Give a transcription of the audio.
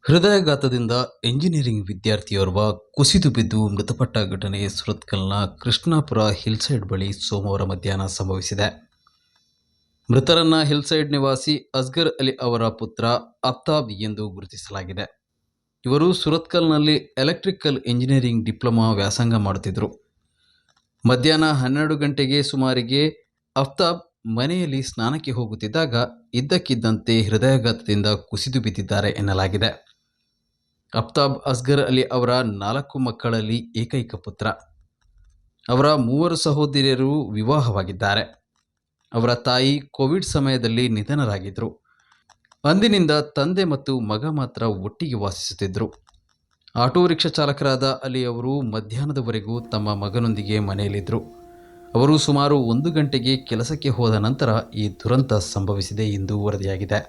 ಹೃದಯಾಘಾತದಿಂದ ಎಂಜಿನಿಯರಿಂಗ್ ವಿದ್ಯಾರ್ಥಿಯೋರ್ವ ಕುಸಿದು ಬಿದ್ದು ಮೃತಪಟ್ಟ ಘಟನೆ ಸುರತ್ಕಲ್ನ ಕೃಷ್ಣಾಪುರ ಹಿಲ್ಸೈಡ್ ಬಳಿ ಸೋಮವಾರ ಮಧ್ಯಾಹ್ನ ಸಂಭವಿಸಿದೆ. ಮೃತರನ್ನ ಹಿಲ್ಸೈಡ್ ನಿವಾಸಿ ಅಸ್ಗರ್ ಅಲಿ ಅವರ ಪುತ್ರ ಅಫ್ತಾಬ್ ಎಂದು ಗುರುತಿಸಲಾಗಿದೆ. ಇವರು ಸುರತ್ಕಲ್ನಲ್ಲಿ ಎಲೆಕ್ಟ್ರಿಕಲ್ ಇಂಜಿನಿಯರಿಂಗ್ ಡಿಪ್ಲೊಮಾ ವ್ಯಾಸಂಗ ಮಾಡುತ್ತಿದ್ದರು. ಮಧ್ಯಾಹ್ನ 12 ಗಂಟೆಗೆ ಸುಮಾರಿಗೆ ಅಫ್ತಾಬ್ ಮನೆಯಲ್ಲಿ ಸ್ನಾನಕ್ಕೆ ಹೋಗುತ್ತಿದ್ದಾಗ ಇದ್ದಕ್ಕಿದ್ದಂತೆ ಹೃದಯಾಘಾತದಿಂದ ಕುಸಿದು ಬಿದ್ದಿದ್ದಾರೆ ಎನ್ನಲಾಗಿದೆ. ಅಫ್ತಾಬ್ ಅಸ್ಗರ್ ಅಲಿ ಅವರ 4 ಮಕ್ಕಳಲ್ಲಿ ಏಕೈಕ ಪುತ್ರ. ಅವರ 3 ಸಹೋದರಿಯರು ವಿವಾಹವಾಗಿದ್ದಾರೆ. ಅವರ ತಾಯಿ ಕೋವಿಡ್ ಸಮಯದಲ್ಲಿ ನಿಧನರಾಗಿದ್ದರು. ಅಂದಿನಿಂದ ತಂದೆ ಮತ್ತು ಮಗ ಮಾತ್ರ ಒಟ್ಟಿಗೆ ವಾಸಿಸುತ್ತಿದ್ದರು. ಆಟೋ ರಿಕ್ಷಾ ಚಾಲಕರಾದ ಅಲಿ ಅವರು ಮಧ್ಯಾಹ್ನದವರೆಗೂ ತಮ್ಮ ಮಗನೊಂದಿಗೆ ಮನೆಯಲ್ಲಿದ್ದರು. ಅವರು ಸುಮಾರು 1 ಗಂಟೆಗೆ ಕೆಲಸಕ್ಕೆ ಹೋದ ನಂತರ ಈ ದುರಂತ ಸಂಭವಿಸಿದೆ ಎಂದು ವರದಿಯಾಗಿದೆ.